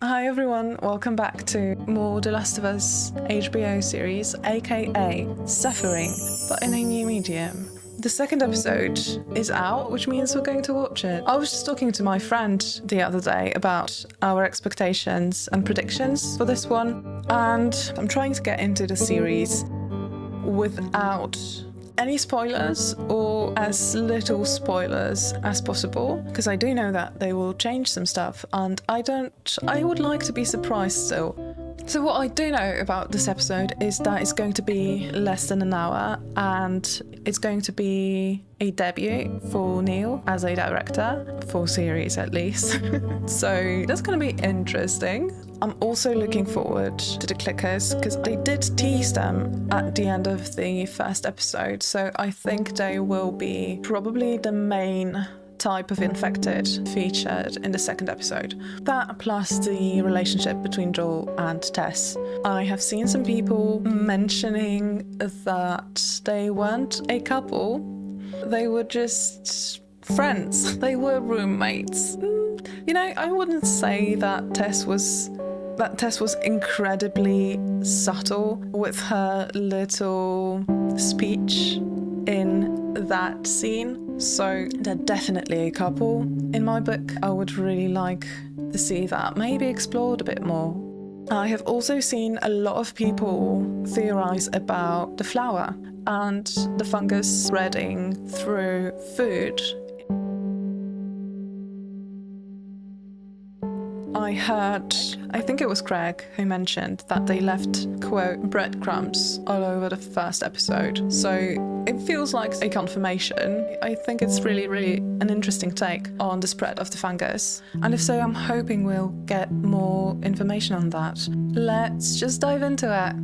Hi everyone, welcome back to more The Last of Us HBO series, aka Suffering, but in a new medium. The second episode is out, which means we're going to watch it. I was just talking to my friend the other day about our expectations and predictions for this one, and I'm trying to get into the series without any spoilers or as little spoilers as possible, because I do know that they will change some stuff and I would like to be surprised still. So what I do know about this episode is that it's going to be less than an hour and it's going to be a debut for Neil as a director, for series at least. So that's going to be interesting. I'm also looking forward to the clickers because they did tease them at the end of the first episode. So I think they will be probably the main type of infected featured in the second episode. That plus the relationship between Joel and Tess. I have seen some people mentioning that they weren't a couple, they were just friends, they were roommates. You know, I wouldn't say that Tess was incredibly subtle with her little speech in that scene. So they're definitely a couple in my book. I would really like to see that maybe explored a bit more. I have also seen a lot of people theorize about the flower and the fungus spreading through food. I think it was Craig who mentioned that they left, quote, breadcrumbs all over the first episode. So it feels like a confirmation. I think it's really, really an interesting take on the spread of the fungus. And if so, I'm hoping we'll get more information on that. Let's just dive into it.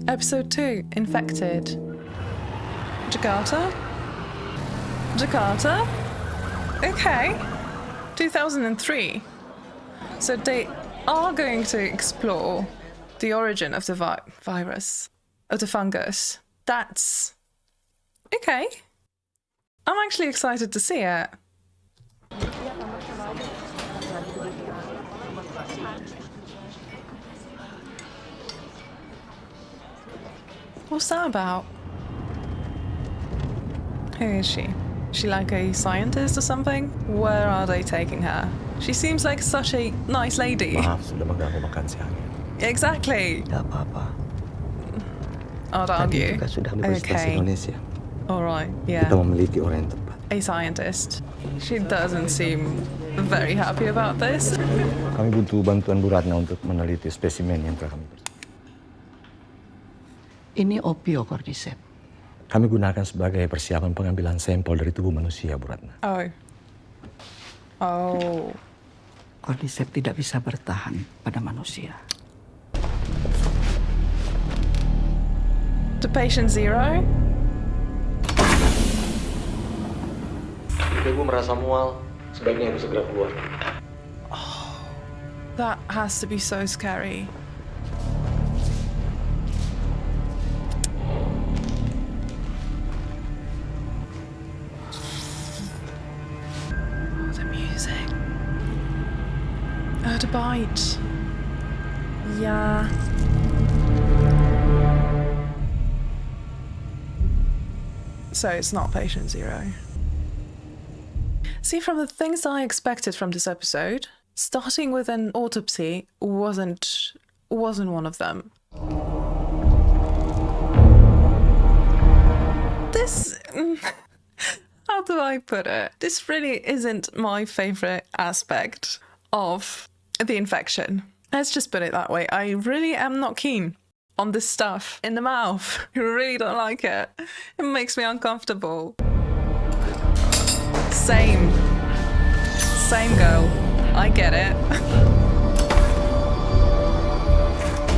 Episode 2, Infected. Jakarta? Okay. 2003. So they are going to explore the origin of the virus, of the fungus. That's okay. I'm actually excited to see it. What's that about? Who is she? Is she like a scientist or something? Where are they taking her? She seems like such a nice lady. Maaf, sudah mengganggu makan siangnya. Exactly. Tidak apa-apa. I'd argue. Tadi juga sudah Universitas Indonesia. All right, yeah. Kita memiliki orang yang tepat. A scientist. She doesn't seem very happy about this. Kami butuh bantuan Bu Ratna untuk meneliti spesimen yang telah kami bersihkan. Ini opiocordyceps. Kami gunakan sebagai persiapan pengambilan sampel dari tubuh manusia, Bu Ratna. Oh. Cordyceps tidak bisa bertahan pada manusia. To patient 0? Ibu merasa mual. Sebaiknya ibu segera keluar. Oh, that has to be so scary. Oh, the music. Oh, the bite. Yeah. So it's not patient 0. See, from the things I expected from this episode, starting with an autopsy wasn't one of them. This, how do I put it? This really isn't my favorite aspect of the infection. Let's just put it that way. I really am not keen on this stuff in the mouth. I really don't like it. It makes me uncomfortable. Same girl. I get it.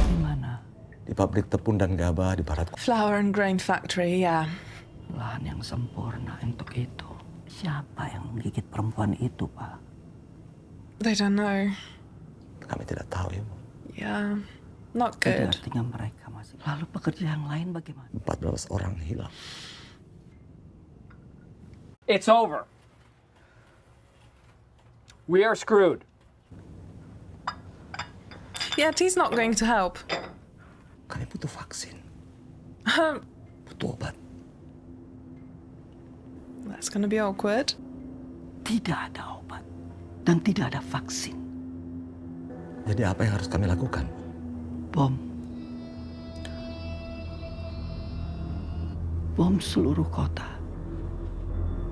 Di mana? Di pabrik tepung dan gabah di barat. Flour and grain factory, yeah. Lahan yang sempurna untuk itu. Siapa yang menggigit perempuan itu, Pak? They don't know. Kami tidak tahu, Ibu. Yeah, not Jadi good. artinya mereka masih. Lalu pekerja yang lain bagaimana? 14 orang hilang. It's over. We are screwed. Yeah, tea's not going to help. Kami butuh vaksin. Butuh obat. That's gonna be awkward. Tidak ada obat dan tidak ada vaksin. Jadi apa yang harus kami lakukan? Bom. Bom seluruh kota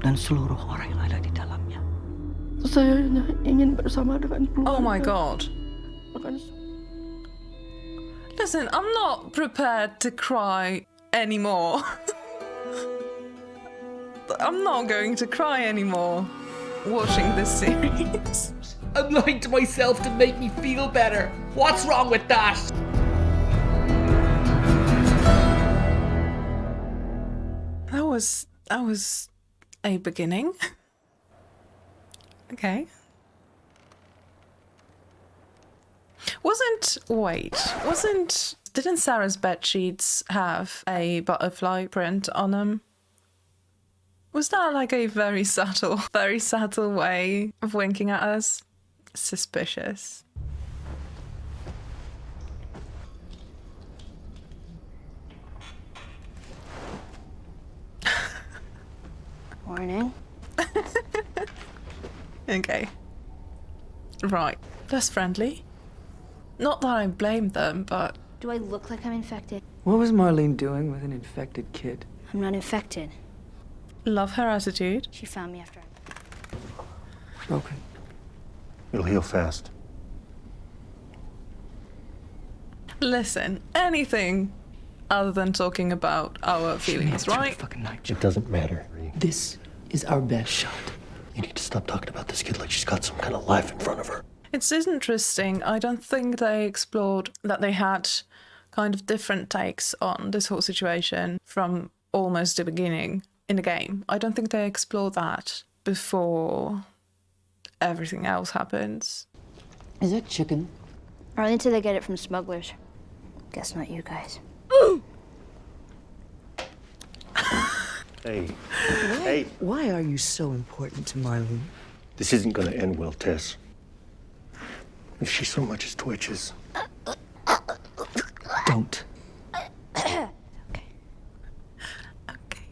dan seluruh orang yang ada di dalamnya. Saya hanya ingin bersama dengan keluarga. Oh my god. Listen, I'm not prepared to cry anymore. I'm not going to cry anymore watching this series. I'm lying to myself to make me feel better. What's wrong with that? That was a beginning. Okay. Didn't Sarah's bed sheets have a butterfly print on them? Was that like a very subtle way of winking at us? Suspicious. Morning. Okay. Right. That's friendly. Not that I blame them, but... Do I look like I'm infected? What was Marlene doing with an infected kid? I'm not infected. Love her attitude. She found me after Okay. It'll heal fast. Listen, anything other than talking about our feelings, right? Fucking night. It doesn't matter. This is our best shot. You need to stop talking about this kid like she's got some kind of life in front of her. It's interesting. I don't think they explored that they had kind of different takes on this whole situation from almost the beginning in the game. I don't think they explored that before everything else happens. Is that chicken? Or until they get it from smugglers. Guess not you guys. Hey. Hey. Why are you so important to Marlene? This isn't gonna end well, Tess. If she so much as twitches. Don't. Okay. Okay.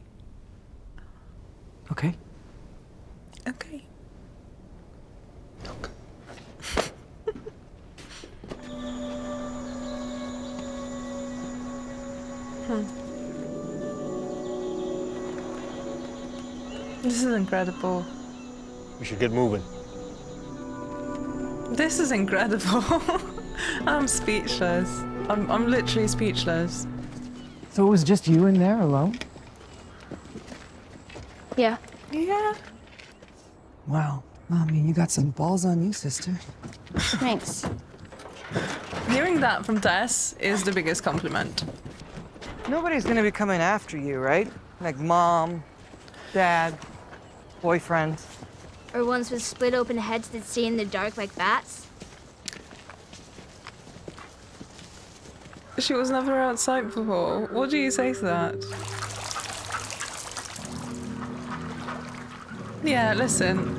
Okay? Okay. Look. This is incredible. We should get moving. This is incredible. I'm speechless. I'm literally speechless. So it was just you in there alone? Yeah. Yeah. Wow. I mean, you got some balls on you, sister. Thanks. Hearing that from Tess is the biggest compliment. Nobody's gonna be coming after you, right? Like mom, dad, boyfriend. Or ones with split open heads that see in the dark like bats. She was never outside before. What do you say to that? Yeah, listen.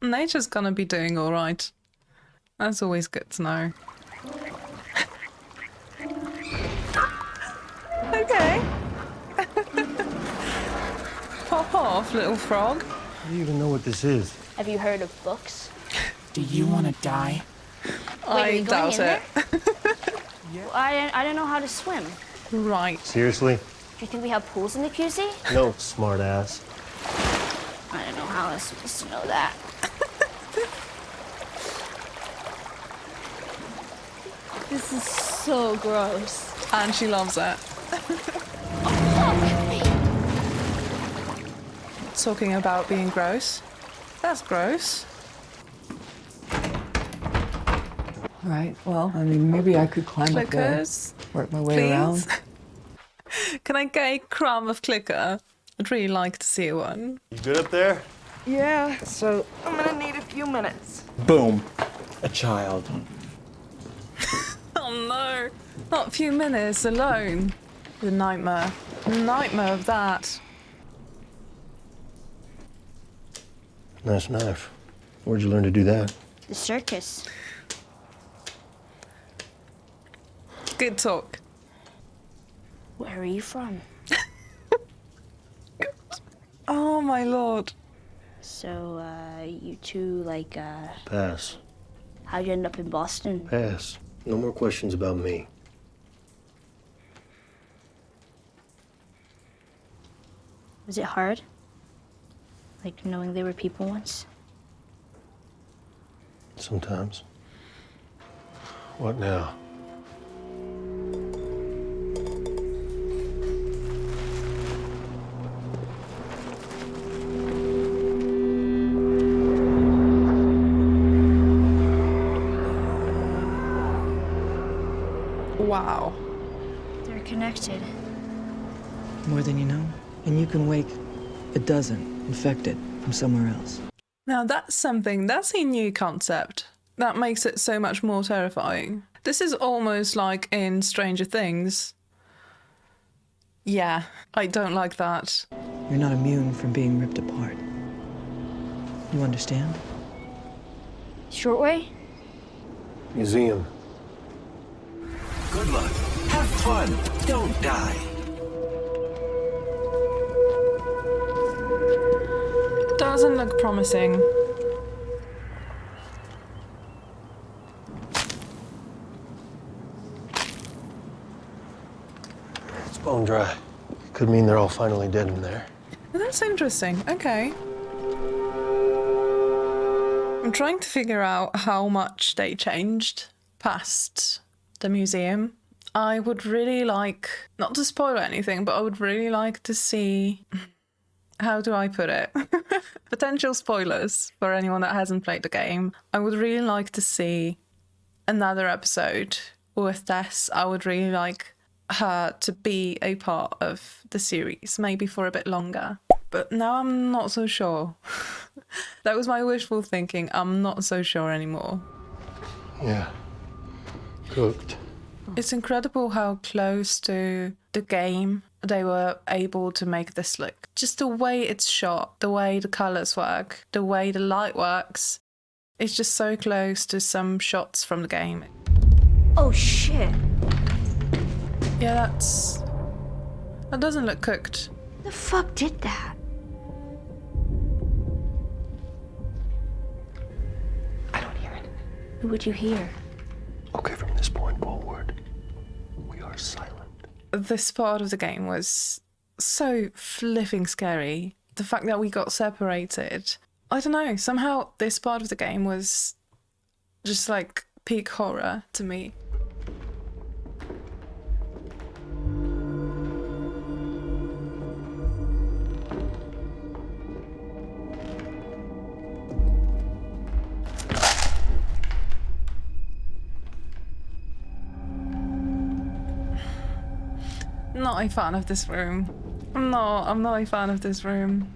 Nature's gonna be doing alright. That's always good to know. Okay. Pop off, little frog. How do you even know what this is? Have you heard of books? Do you want to die? are I you going doubt in it. Well, I don't know how to swim. Right. Seriously? Do you think we have pools in the QC? No, smart ass. I don't know how I was supposed to know that. This is so gross. And she loves it. Talking about being gross. That's gross. Right, well, I mean, maybe I could climb up there, Clickers, work my way please. around. Can I get a crumb of clicker? I'd really like to see one. You good up there? Yeah, so I'm gonna need a few minutes. Boom. A child. Oh no, not a few minutes alone. The nightmare. The nightmare of that. Nice knife. Where'd you learn to do that? The circus. Good talk. Where are you from? Oh my lord. So, you two, like, Pass. how'd you end up in Boston? Pass. No more questions about me. Was it hard? Like, knowing they were people once? Sometimes. What now? Wow. They're connected. More than you know. And you can wake a dozen infected from somewhere else. Now that's something, that's a new concept. That makes it so much more terrifying. This is almost like in Stranger Things. Yeah, I don't like that. You're not immune from being ripped apart. You understand? Short way? Museum. Good luck. Have fun. Don't die. Doesn't look promising. It's bone dry. Could mean they're all finally dead in there. That's interesting. Okay. I'm trying to figure out how much they changed past the museum. I would really like, not to spoil anything, but I would really like to see, how do I put it? Potential spoilers for anyone that hasn't played the game. I would really like to see another episode with Tess. I would really like her to be a part of the series, maybe for a bit longer. But now I'm not so sure. That was my wishful thinking. I'm not so sure anymore. Yeah. Cooked. It's incredible how close to the game they were able to make this look. Just the way it's shot, the way the colours work, the way the light works. It's just so close to some shots from the game. Oh, shit. Yeah, that doesn't look cooked. The fuck did that? I don't hear it. Who would you hear? Okay, from this point forward, we are silent. This part of the game was so flipping scary. The fact that we got separated. I don't know, somehow this part of the game was just like peak horror to me. Not a fan of this room. I'm not a fan of this room.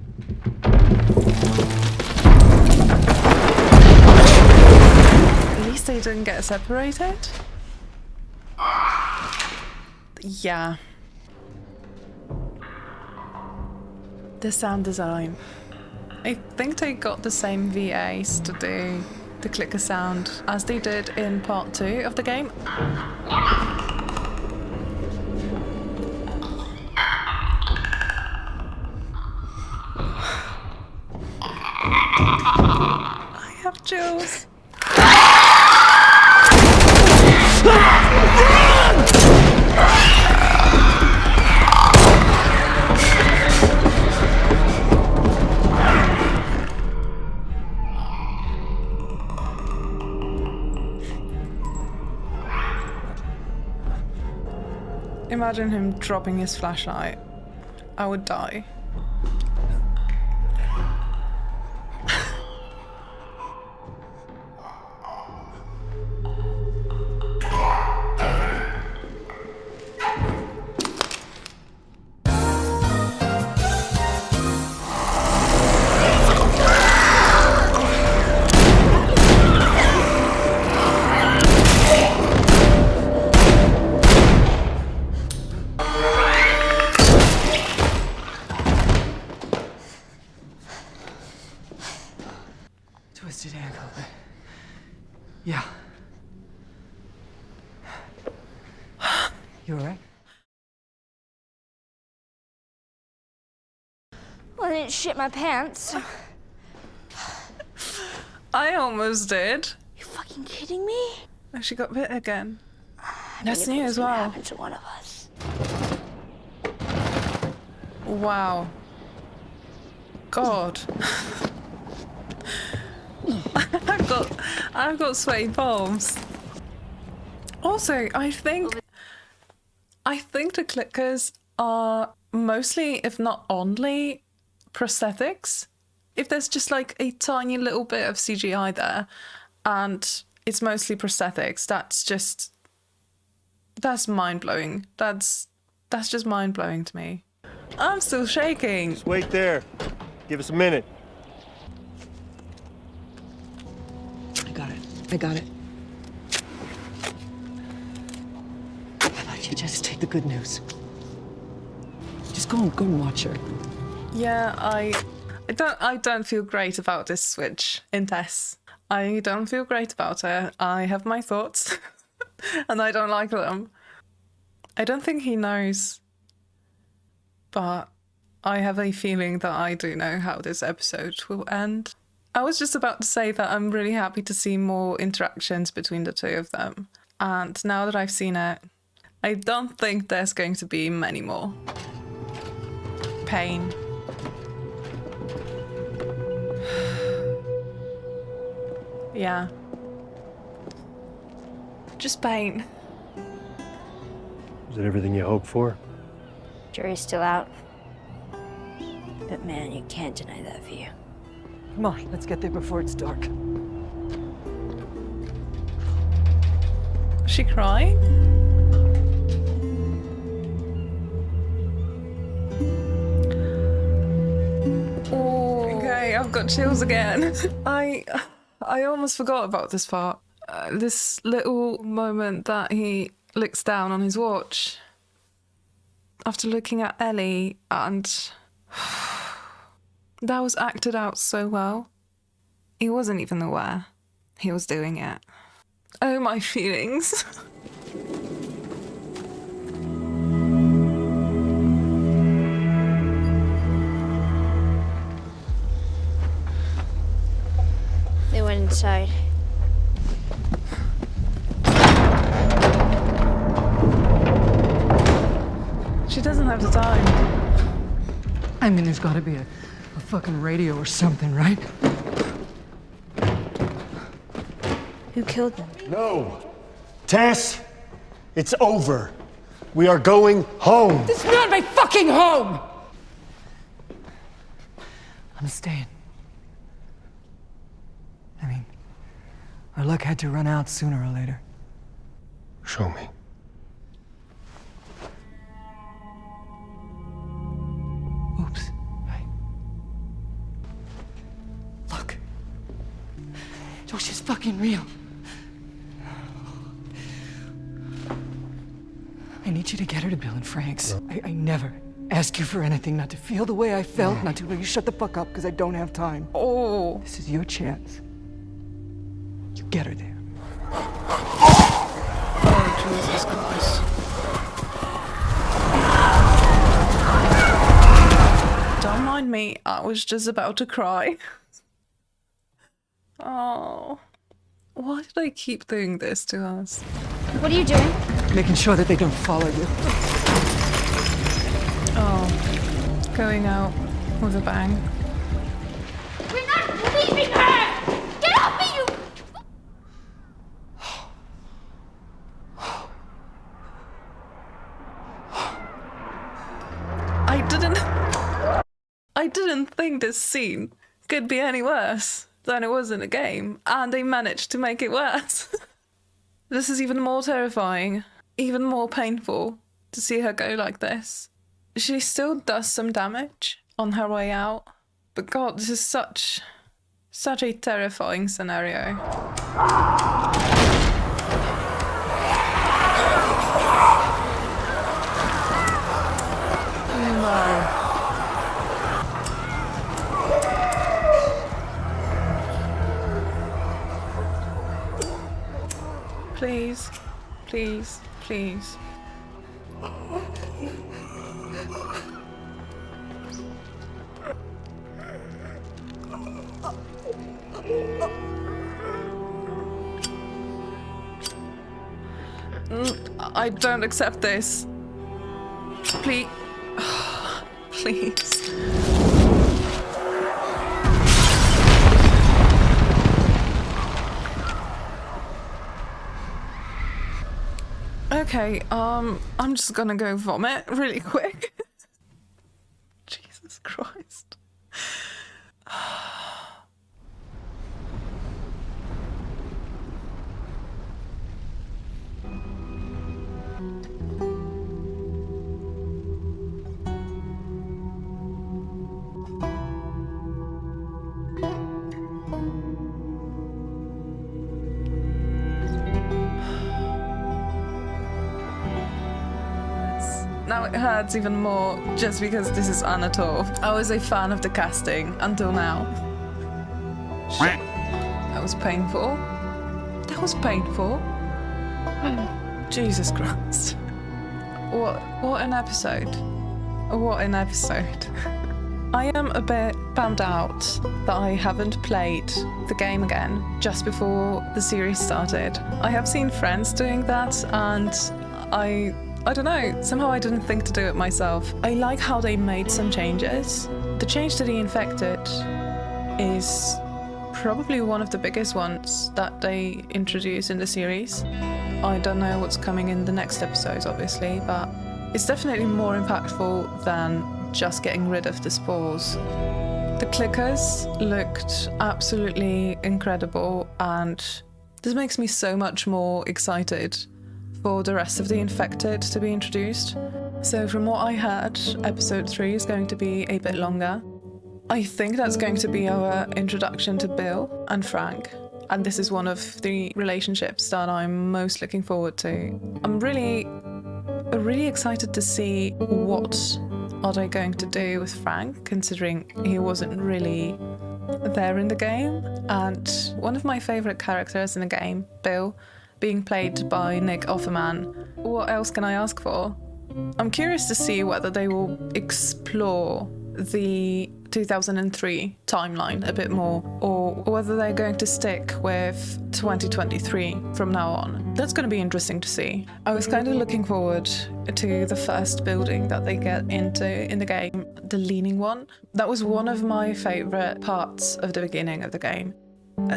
At least they didn't get separated. Yeah. The sound design. I think they got the same VAs to do the clicker sound as they did in part 2 of the game. I have chills. Imagine him dropping his flashlight. I would die. You all right? Well, I didn't shit my pants. I almost did. You fucking kidding me? Oh, she got bit again. I That's knew it new was as gonna well. happen to one of us. Wow. God. I've got sweaty palms. Also, I think the clickers are mostly, if not only, prosthetics. If there's just like a tiny little bit of CGI there, and it's mostly prosthetics, that's mind blowing. That's just mind blowing to me. I'm still shaking. Just wait there. Give us a minute. I got it. How about you just take the good news? Just go and watch her. Yeah, I don't feel great about this switch in Tess. I don't feel great about it. I have my thoughts, and I don't like them. I don't think he knows, but I have a feeling that I do know how this episode will end. I was just about to say that I'm really happy to see more interactions between the two of them. And now that I've seen it, I don't think there's going to be many more. Pain. Yeah. Just pain. Is that everything you hoped for? Jury's still out. But man, you can't deny that view. Come on, let's get there before it's dark. Is she crying? Oh, okay, I've got chills again. I almost forgot about this part. This little moment that he looks down on his watch after looking at Ellie, and that was acted out so well. He wasn't even aware he was doing it. Oh, my feelings. They went inside. She doesn't have the time. I mean, there's gotta be a fucking radio or something, right? Who killed them? No. Tess, it's over. We are going home. It's not my fucking home! I'm staying. I mean, our luck had to run out sooner or later. Show me. Oops. Right. Look. Josh is fucking real. I need you to get her to Bill and Frank's. I never ask you for anything, not to feel the way I felt, not to you shut the fuck up because I don't have time. Oh. This is your chance. You get her there. Oh, Jesus Christ. Don't mind me, I was just about to cry. Oh. Why did I keep doing this to us? What are you doing? Making sure that they don't follow you. Oh. Going out with a bang. We're not leaving her! Get off me, you! I didn't think this scene could be any worse than it was in the game, and they managed to make it worse. This is even more terrifying, even more painful to see her go like this. She still does some damage on her way out, but God, this is such a terrifying scenario. No. Please, please, please. I don't accept this. Please. Please. Okay, I'm just gonna go vomit really quick. Jesus Christ. Now it hurts even more just because this is Anatol. I was a fan of the casting until now. Shit. That was painful. That was painful. Jesus Christ. What an episode. What an episode. I am a bit bummed out that I haven't played the game again just before the series started. I have seen friends doing that and I don't know, somehow I didn't think to do it myself. I like how they made some changes. The change to the infected is probably one of the biggest ones that they introduce in the series. I don't know what's coming in the next episodes, obviously, but it's definitely more impactful than just getting rid of the spores. The clickers looked absolutely incredible, and this makes me so much more excited for the rest of the infected to be introduced. So from what I heard, episode 3 is going to be a bit longer. I think that's going to be our introduction to Bill and Frank, and this is one of the relationships that I'm most looking forward to. I'm really excited to see what are they going to do with Frank, considering he wasn't really there in the game. And one of my favourite characters in the game, Bill, being played by Nick Offerman. What else can I ask for? I'm curious to see whether they will explore the 2003 timeline a bit more, or whether they're going to stick with 2023 from now on. That's going to be interesting to see. I was kind of looking forward to the first building that they get into in the game, the leaning one. That was one of my favourite parts of the beginning of the game.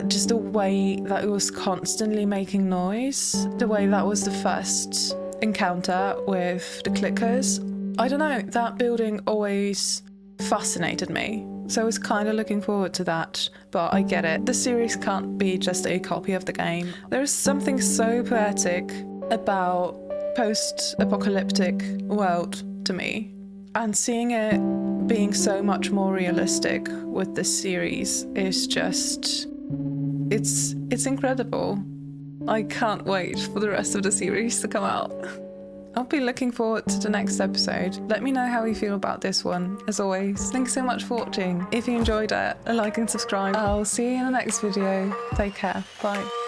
Just the way that it was constantly making noise, the way that was the first encounter with the clickers. I don't know, that building always fascinated me. So I was kind of looking forward to that, but I get it. The series can't be just a copy of the game. There is something so poetic about post-apocalyptic world to me, and seeing it being so much more realistic with this series is just... It's incredible. I can't wait for the rest of the series to come out. I'll be looking forward to the next episode. Let me know how you feel about this one. As always, thanks so much for watching. If you enjoyed it, like and subscribe. I'll see you in the next video. Take care. Bye.